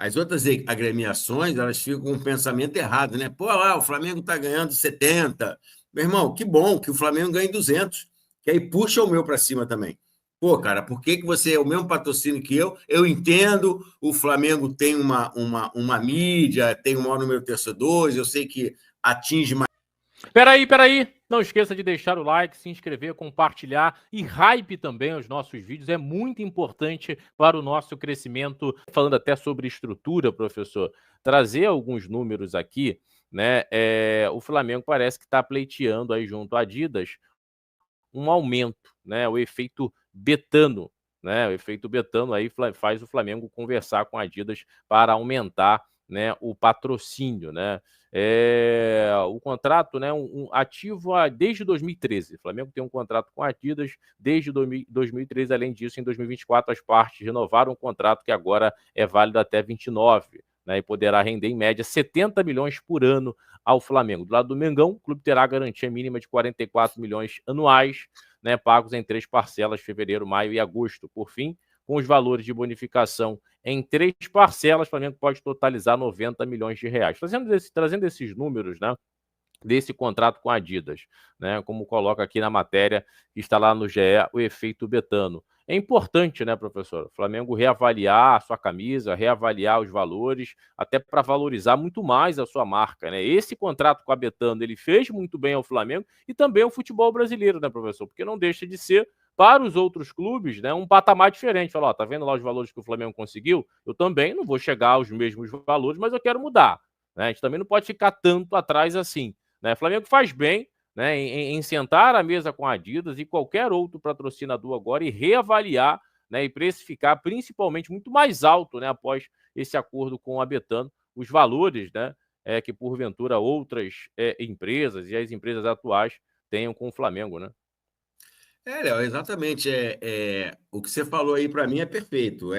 as outras agremiações, elas ficam com um pensamento errado, né? Pô, lá, o Flamengo está ganhando 70. Meu irmão, que bom que o Flamengo ganhe 200, que aí puxa o meu para cima também. Pô, cara, por que você é o mesmo patrocínio que eu? Eu entendo, o Flamengo tem uma mídia, tem um maior número de torcedores, eu sei que atinge mais. Peraí. Não esqueça de deixar o like, se inscrever, compartilhar e hype também os nossos vídeos. É muito importante para o nosso crescimento. Falando até sobre estrutura, professor, trazer alguns números aqui, né? O Flamengo parece que está pleiteando aí junto à Adidas um aumento, né? O efeito Betano, né? O efeito Betano aí faz o Flamengo conversar com a Adidas para aumentar, né, o patrocínio, né? O contrato, né, ativo desde 2013. O Flamengo tem um contrato com a Adidas desde 2013. Além disso, em 2024, as partes renovaram um contrato que agora é válido até 29, né, e poderá render em média 70 milhões por ano ao Flamengo. Do lado do Mengão, o clube terá a garantia mínima de 44 milhões anuais, né, pagos em 3 parcelas, fevereiro, maio e agosto. Por fim, com os valores de bonificação em 3 parcelas, o Flamengo pode totalizar 90 milhões de reais. Trazendo esses números, né, desse contrato com a Adidas, né, como coloca aqui na matéria que está lá no GE, o efeito Betano. É importante, né, professor, o Flamengo reavaliar a sua camisa, reavaliar os valores, até para valorizar muito mais a sua marca, né? Esse contrato com a Betano, ele fez muito bem ao Flamengo e também ao futebol brasileiro, né, professor? Porque não deixa de ser, para os outros clubes, né, um patamar diferente. Fala, ó, tá vendo lá os valores que o Flamengo conseguiu? Eu também não vou chegar aos mesmos valores, mas eu quero mudar, né? A gente também não pode ficar tanto atrás assim, né? O Flamengo faz bem, né, em sentar à mesa com a Adidas e qualquer outro patrocinador agora e reavaliar, né, e precificar principalmente muito mais alto, né, após esse acordo com a Betano, os valores, né, que porventura outras empresas e as empresas atuais tenham com o Flamengo, né? Léo, exatamente. O que você falou aí para mim é perfeito.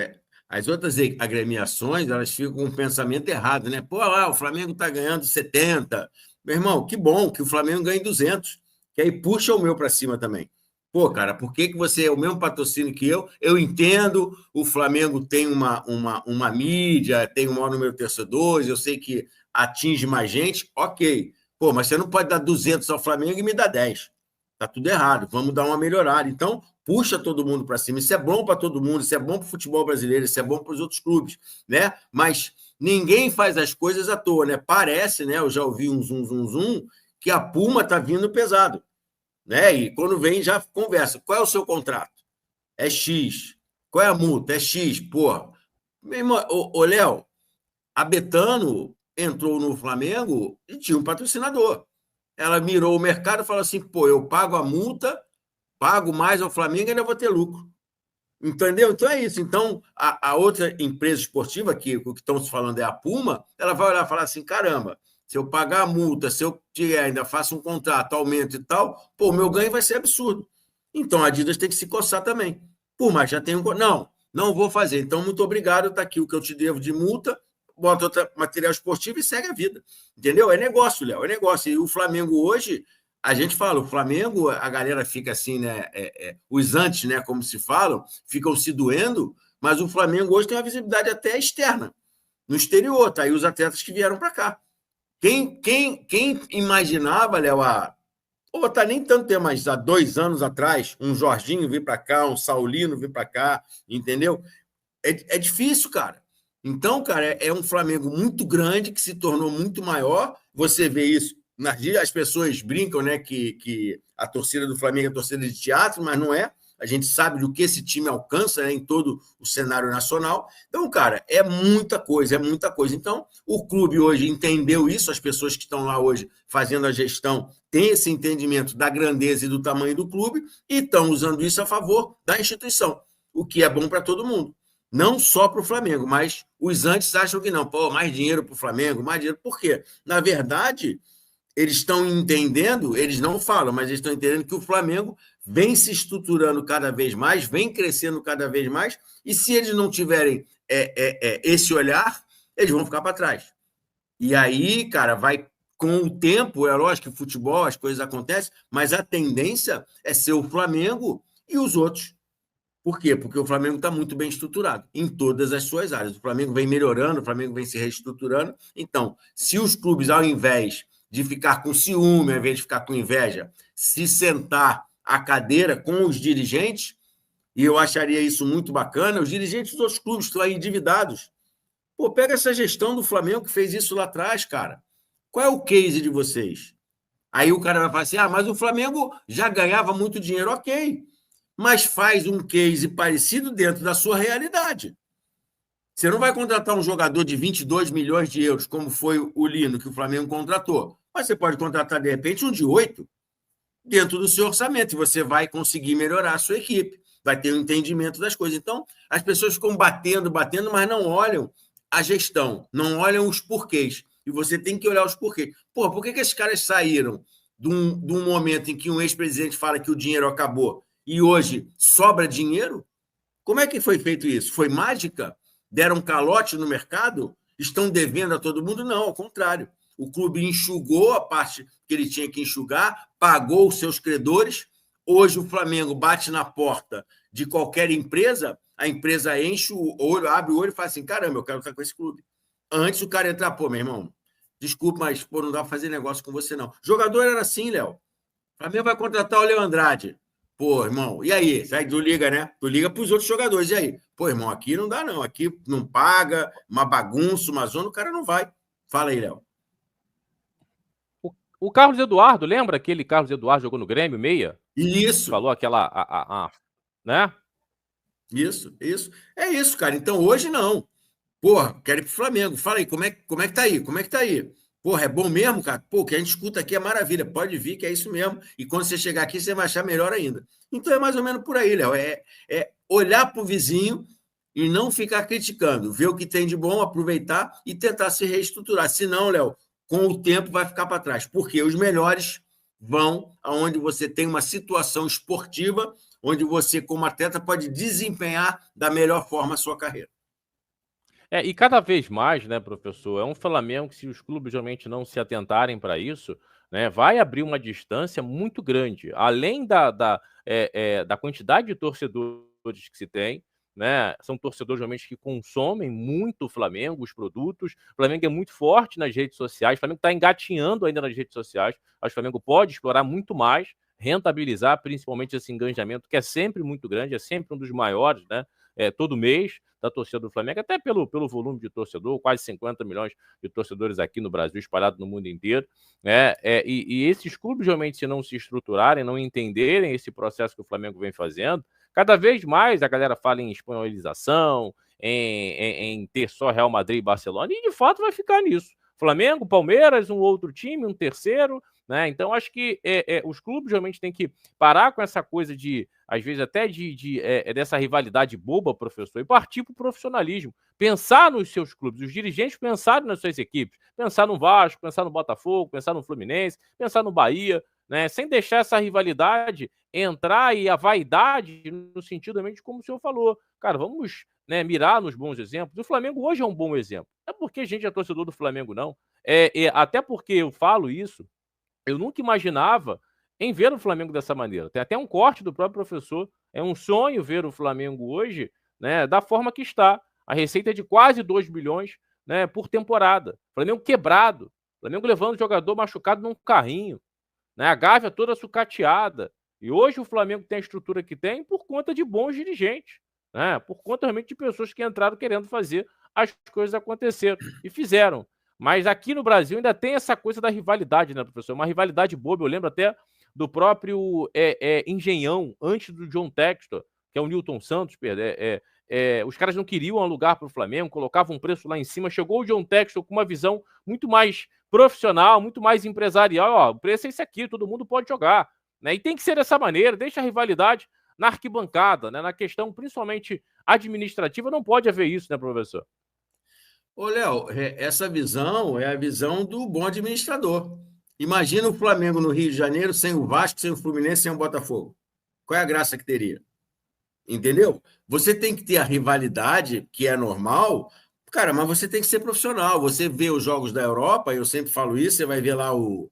As outras agremiações, elas ficam com um pensamento errado, né? Pô, lá, o Flamengo está ganhando 70. Meu irmão, que bom que o Flamengo ganhe 200, que aí puxa o meu para cima também. Pô, cara, por que você é o mesmo patrocínio que eu? Eu entendo, o Flamengo tem uma mídia, tem um maior número de torcedores, eu sei que atinge mais gente, ok. Pô, mas você não pode dar 200 ao Flamengo e me dar 10. Tá tudo errado, vamos dar uma melhorada. Então, puxa todo mundo para cima. Isso é bom para todo mundo, isso é bom para o futebol brasileiro, isso é bom para os outros clubes, né? Mas ninguém faz as coisas à toa, né? Parece, né? Eu já ouvi um zum, que a Puma tá vindo pesado, né? E quando vem, já conversa. Qual é o seu contrato? É X. Qual é a multa? É X. Porra. Meu irmão, Léo, a Betano entrou no Flamengo e tinha um patrocinador. Ela mirou o mercado e falou assim: pô, eu pago a multa, pago mais ao Flamengo e ainda vou ter lucro. Entendeu? Então é isso. Então, a outra empresa esportiva, que o que estão se falando é a Puma, ela vai olhar e falar assim: caramba, se eu pagar a multa, se eu tiver, ainda faço um contrato, aumento e tal, pô, o meu ganho vai ser absurdo. Então a Adidas tem que se coçar também. Por mais já tem um. Não vou fazer. Então, muito obrigado, está aqui o que eu te devo de multa, bota outro material esportivo e segue a vida. Entendeu? É negócio, Léo, é negócio. E o Flamengo hoje, a gente fala, o Flamengo, a galera fica assim, né? Os antes, né? Como se falam, ficam se doendo, mas o Flamengo hoje tem uma visibilidade até externa, no exterior, tá aí os atletas que vieram para cá. Quem imaginava, Léo, tá nem tanto tempo, mas há 2 anos atrás, um Jorginho vir para cá, um Saulino vir para cá, entendeu? É difícil, cara. Então, cara, é um Flamengo muito grande que se tornou muito maior. Você vê isso. As pessoas brincam, né, que a torcida do Flamengo é torcida de teatro, mas não é. A gente sabe do que esse time alcança, né, em todo o cenário nacional. Então, cara, é muita coisa, é muita coisa. Então, o clube hoje entendeu isso, as pessoas que estão lá hoje fazendo a gestão têm esse entendimento da grandeza e do tamanho do clube e estão usando isso a favor da instituição, o que é bom para todo mundo. Não só para o Flamengo, mas os antes acham que não. Pô, mais dinheiro para o Flamengo, mais dinheiro. Por quê? Na verdade, eles estão entendendo, eles não falam, mas eles estão entendendo que o Flamengo vem se estruturando cada vez mais, vem crescendo cada vez mais, e se eles não tiverem esse olhar, eles vão ficar para trás. E aí, cara, vai com o tempo, é lógico que futebol, as coisas acontecem, mas a tendência é ser o Flamengo e os outros. Por quê? Porque o Flamengo está muito bem estruturado em todas as suas áreas. O Flamengo vem melhorando, o Flamengo vem se reestruturando. Então, se os clubes, ao invés de ficar com ciúme, ao invés de ficar com inveja, se sentar à cadeira com os dirigentes, e eu acharia isso muito bacana, os dirigentes dos outros clubes estão aí endividados. Pô, pega essa gestão do Flamengo que fez isso lá atrás, cara. Qual é o case de vocês? Aí o cara vai falar assim, mas o Flamengo já ganhava muito dinheiro. Ok, mas faz um case parecido dentro da sua realidade. Você não vai contratar um jogador de 22 milhões de euros, como foi o Lino, que o Flamengo contratou, mas você pode contratar, de repente, um de 8 dentro do seu orçamento, e você vai conseguir melhorar a sua equipe, vai ter um entendimento das coisas. Então, as pessoas ficam batendo, mas não olham a gestão, não olham os porquês. E você tem que olhar os porquês. Pô, por que esses caras saíram de um momento em que um ex-presidente fala que o dinheiro acabou e hoje sobra dinheiro? Como é que foi feito isso? Foi mágica? Deram calote no mercado? Estão devendo a todo mundo? Não, ao contrário. O clube enxugou a parte que ele tinha que enxugar, pagou os seus credores. Hoje o Flamengo bate na porta de qualquer empresa, a empresa enche o olho, abre o olho e fala assim, caramba, eu quero estar com esse clube. Antes o cara entrar, pô, meu irmão, desculpa, mas pô, não dá para fazer negócio com você, não. Jogador era assim, Léo. O Flamengo vai contratar o Léo Andrade. Pô, irmão, e aí? Sai do liga, né? Tu liga para os outros jogadores. E aí? Pô, irmão, aqui não dá, não. Aqui não paga, uma bagunça, uma zona, o cara não vai. Fala aí, Léo. O Carlos Eduardo, lembra aquele Carlos Eduardo jogou no Grêmio, meia? Isso. Falou aquela, né? Isso. É isso, cara. Então, hoje não. Porra, quero ir pro Flamengo. Fala aí, como é que tá aí? Como é que tá aí? Porra, é bom mesmo, cara? Pô, o que a gente escuta aqui é maravilha. Pode vir que é isso mesmo. E quando você chegar aqui, você vai achar melhor ainda. Então, é mais ou menos por aí, Léo. É olhar pro vizinho e não ficar criticando. Ver o que tem de bom, aproveitar e tentar se reestruturar. Senão, Léo, com o tempo vai ficar para trás. Porque os melhores vão aonde você tem uma situação esportiva, onde você, como atleta, pode desempenhar da melhor forma a sua carreira. E cada vez mais, né, professor, é um Flamengo que, se os clubes realmente não se atentarem para isso, né, vai abrir uma distância muito grande. Além da quantidade de torcedores que se tem, né, são torcedores realmente que consomem muito o Flamengo, os produtos. O Flamengo é muito forte nas redes sociais, o Flamengo está engatinhando ainda nas redes sociais. Acho que o Flamengo pode explorar muito mais, rentabilizar principalmente esse engajamento, que é sempre muito grande, é sempre um dos maiores, né, todo mês, da torcida do Flamengo, até pelo volume de torcedor, quase 50 milhões de torcedores aqui no Brasil, espalhados no mundo inteiro, né? E esses clubes realmente, se não se estruturarem, não entenderem esse processo que o Flamengo vem fazendo, cada vez mais a galera fala em espanholização, em ter só Real Madrid e Barcelona, e de fato vai ficar nisso. Flamengo, Palmeiras, um outro time, um terceiro, né? Então, acho que os clubes realmente têm que parar com essa coisa de, às vezes, até dessa rivalidade boba, professor, e partir para o profissionalismo. Pensar nos seus clubes, os dirigentes pensarem nas suas equipes. Pensar no Vasco, pensar no Botafogo, pensar no Fluminense, pensar no Bahia, né? Sem deixar essa rivalidade entrar e a vaidade no sentido também de como o senhor falou. Cara, vamos, né, mirar nos bons exemplos. O Flamengo hoje é um bom exemplo. Não é porque a gente é torcedor do Flamengo, não. Até porque eu falo isso, eu nunca imaginava em ver o Flamengo dessa maneira. Tem até um corte do próprio professor. É um sonho ver o Flamengo hoje, né, da forma que está. A receita é de quase 2 bilhões, né, por temporada. Flamengo quebrado. Flamengo levando o jogador machucado num carrinho, né, a Gávea toda sucateada. E hoje o Flamengo tem a estrutura que tem por conta de bons dirigentes, né, por conta realmente de pessoas que entraram querendo fazer as coisas acontecerem. E fizeram. Mas aqui no Brasil ainda tem essa coisa da rivalidade, né, professor? Uma rivalidade boba. Eu lembro até do próprio Engenhão, antes do John Textor, que é o Newton Santos, os caras não queriam alugar para o Flamengo, colocavam um preço lá em cima. Chegou o John Textor com uma visão muito mais profissional, muito mais empresarial. Ó, o preço é esse aqui, todo mundo pode jogar, né? E tem que ser dessa maneira, deixa a rivalidade na arquibancada, né? Na questão principalmente administrativa, não pode haver isso, né, professor? Ô, Léo, essa visão é a visão do bom administrador. Imagina o Flamengo no Rio de Janeiro sem o Vasco, sem o Fluminense, sem o Botafogo. Qual é a graça que teria? Entendeu? Você tem que ter a rivalidade, que é normal, cara, mas você tem que ser profissional. Você vê os jogos da Europa, eu sempre falo isso, você vai ver lá o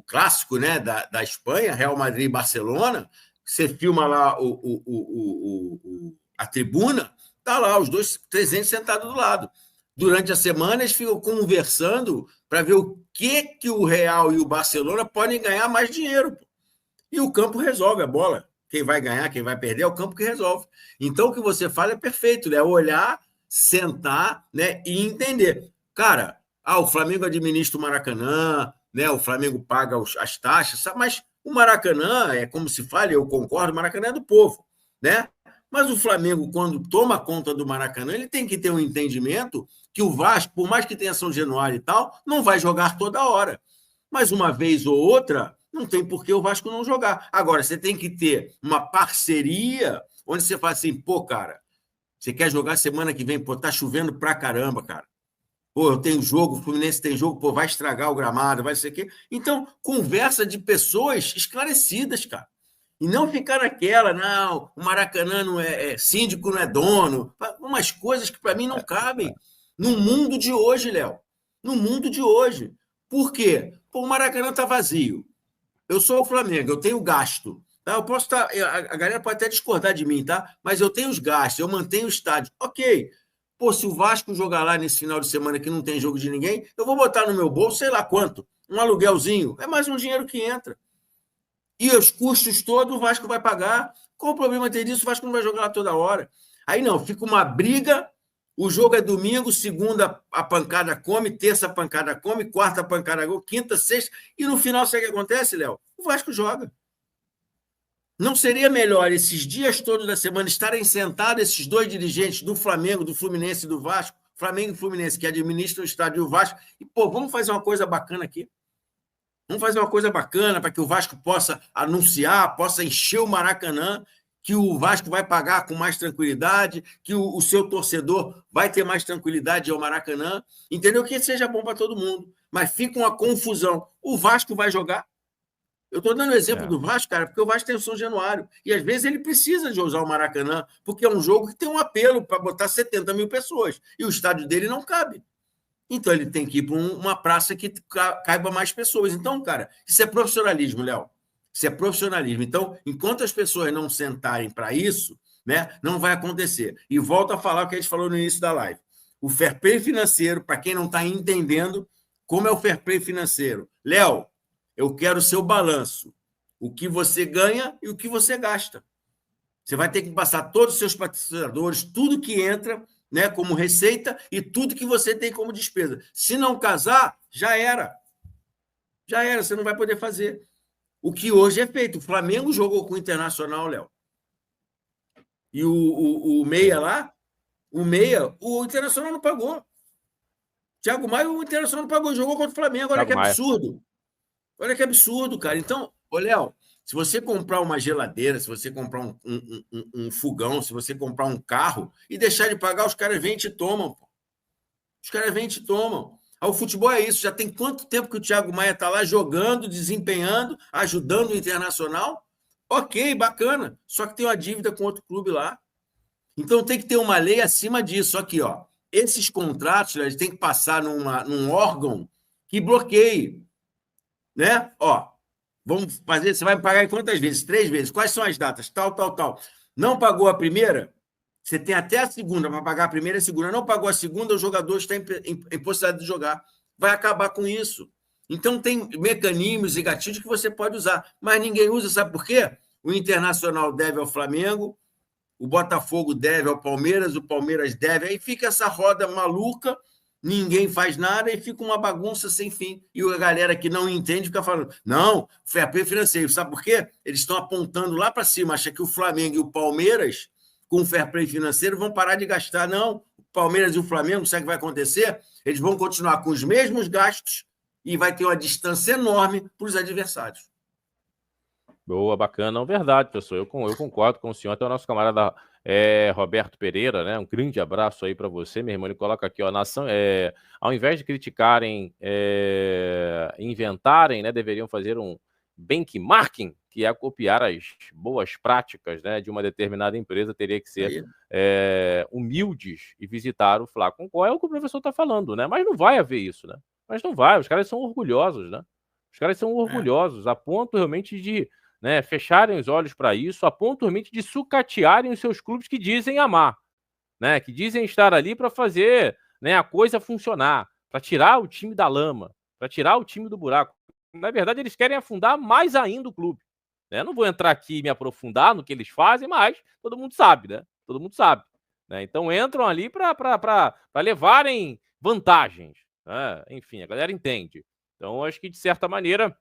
clássico, né, da Espanha, Real Madrid e Barcelona. você filma lá a tribuna, tá lá os dois presidentes sentados do lado. Durante a semana, eles ficam conversando para ver o que o Real e o Barcelona podem ganhar mais dinheiro. E o campo resolve a bola. Quem vai ganhar, quem vai perder, é o campo que resolve. Então, o que você fala é perfeito, né? Olhar, sentar, né, e entender. Cara, o Flamengo administra o Maracanã, né? O Flamengo paga as taxas, sabe? Mas o Maracanã, é como se fala, eu concordo, o Maracanã é do povo, né? Mas o Flamengo, quando toma conta do Maracanã, ele tem que ter um entendimento que o Vasco, por mais que tenha São Januário e tal, não vai jogar toda hora. Mas uma vez ou outra, não tem por que o Vasco não jogar. Agora, você tem que ter uma parceria onde você fala assim, pô, cara, você quer jogar semana que vem? Pô, tá chovendo pra caramba, cara. Pô, eu tenho jogo, o Fluminense tem jogo, pô, vai estragar o gramado, vai ser o quê? Então, conversa de pessoas esclarecidas, cara. E não ficar naquela, não, o Maracanã não síndico, não é dono. Umas coisas que para mim não cabem no mundo de hoje, Léo. No mundo de hoje. Por quê? Pô, o Maracanã está vazio. Eu sou o Flamengo, eu tenho gasto. Tá? Eu posso estar. A galera pode até discordar de mim, tá? Mas eu tenho os gastos, eu mantenho o estádio. Ok. Pô, se o Vasco jogar lá nesse final de semana que não tem jogo de ninguém, eu vou botar no meu bolso, sei lá quanto. Um aluguelzinho. É mais um dinheiro que entra. E os custos todos o Vasco vai pagar. Qual o problema ter disso? O Vasco não vai jogar lá toda hora. Aí não, fica uma briga. O jogo é domingo, segunda a pancada come, terça a pancada come, quarta a pancada come, quinta, sexta. E no final, sabe o que acontece, Léo? O Vasco joga. Não seria melhor esses dias todos da semana estarem sentados esses dois dirigentes do Flamengo, do Fluminense e do Vasco, Flamengo e Fluminense, que administram o estádio e o Vasco, e, pô, vamos fazer uma coisa bacana aqui. Vamos fazer uma coisa bacana para que o Vasco possa anunciar, possa encher o Maracanã, que o Vasco vai pagar com mais tranquilidade, que o seu torcedor vai ter mais tranquilidade ao Maracanã, entendeu? Que seja bom para todo mundo. Mas fica uma confusão. O Vasco vai jogar? Eu estou dando o exemplo do Vasco, cara, porque o Vasco tem o São Januário. E às vezes ele precisa de usar o Maracanã, porque é um jogo que tem um apelo para botar 70 mil pessoas. E o estádio dele não cabe. Então, ele tem que ir para uma praça que caiba mais pessoas. Então, cara, isso é profissionalismo, Léo. Isso é profissionalismo. Então, enquanto as pessoas não sentarem para isso, né, não vai acontecer. E volto a falar o que a gente falou no início da live. O fair play financeiro, para quem não está entendendo como é o fair play financeiro. Léo, eu quero o seu balanço. O que você ganha e o que você gasta. Você vai ter que passar todos os seus patrocinadores, tudo que entra, né, como receita e tudo que você tem como despesa. Se não casar, já era. Já era, você não vai poder fazer. O que hoje é feito. O Flamengo jogou com o Internacional, Léo. E o Meia lá, o Internacional não pagou. Thiago Maia, o Internacional não pagou, jogou contra o Flamengo. Olha que absurdo. Olha que absurdo, cara. Então, Léo, se você comprar uma geladeira, se você comprar um fogão, se você comprar um carro e deixar de pagar, os caras vêm e te tomam. Pô. Os caras vêm e te tomam. O futebol é isso. Já tem quanto tempo que o Thiago Maia está lá jogando, desempenhando, ajudando o Internacional? Ok, bacana. Só que tem uma dívida com outro clube lá. Então tem que ter uma lei acima disso. Aqui, ó. Esses contratos, eles têm que passar num órgão que bloqueie. Né? Ó, vamos fazer, você vai me pagar em quantas vezes? 3 vezes. Quais são as datas? Tal, tal, tal. Não pagou a primeira? Você tem até a segunda para pagar a primeira e a segunda. Não pagou a segunda, o jogador está em possibilidade de jogar. Vai acabar com isso. Então, tem mecanismos e gatilhos que você pode usar, mas ninguém usa, sabe por quê? O Internacional deve ao Flamengo, o Botafogo deve ao Palmeiras, o Palmeiras deve. Aí fica essa roda maluca, ninguém faz nada e fica uma bagunça sem fim. E a galera que não entende fica falando, não, fair play financeiro. Sabe por quê? Eles estão apontando lá para cima, acha que o Flamengo e o Palmeiras, com o fair play financeiro, vão parar de gastar. Não, o Palmeiras e o Flamengo, sabe o que vai acontecer? Eles vão continuar com os mesmos gastos e vai ter uma distância enorme para os adversários. Boa, bacana. Não, verdade, pessoal. Eu concordo com o senhor. Até o nosso camarada Roberto Pereira, né? Um grande abraço aí para você, meu irmão. Ele coloca aqui, ó, nação, ao invés de criticarem, inventarem, né? Deveriam fazer um benchmarking, que é copiar as boas práticas, né, de uma determinada empresa. Teria que ser humildes e visitar o Fla. Qual é o que o professor está falando, né? Mas não vai haver isso, né? Mas não vai. Os caras são orgulhosos, né? Os caras são orgulhosos a ponto realmente de né, fecharem os olhos para isso, a ponto realmente de sucatearem os seus clubes que dizem amar, né, que dizem estar ali para fazer, né, a coisa funcionar, para tirar o time da lama, para tirar o time do buraco. Na verdade, eles querem afundar mais ainda o clube. Né? Não vou entrar aqui e me aprofundar no que eles fazem, mas todo mundo sabe, né? Todo mundo sabe. Né? Então entram ali para levarem vantagens. Né? Enfim, a galera entende. Então, acho que, de certa maneira,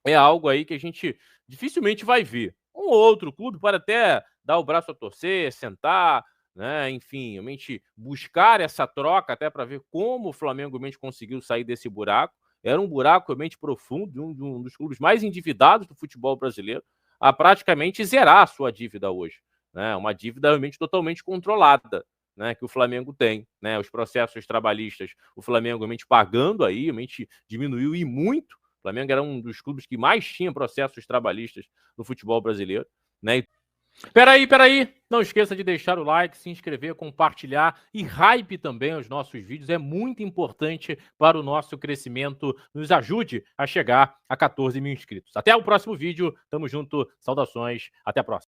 é algo aí que a gente dificilmente vai ver. Um outro clube pode até dar o braço a torcer, sentar, né? Enfim, realmente buscar essa troca até para ver como o Flamengo realmente conseguiu sair desse buraco. Era um buraco realmente profundo, de um dos clubes mais endividados do futebol brasileiro, a praticamente zerar a sua dívida hoje. Né? Uma dívida realmente totalmente controlada. Né, que o Flamengo tem, né, os processos trabalhistas, o Flamengo realmente pagando aí, realmente diminuiu e muito. O Flamengo era um dos clubes que mais tinha processos trabalhistas no futebol brasileiro, né? Peraí. Não esqueça de deixar o like, se inscrever, compartilhar e hype também os nossos vídeos. É muito importante para o nosso crescimento. Nos ajude a chegar a 14 mil inscritos. Até o próximo vídeo. Tamo junto. Saudações. Até a próxima.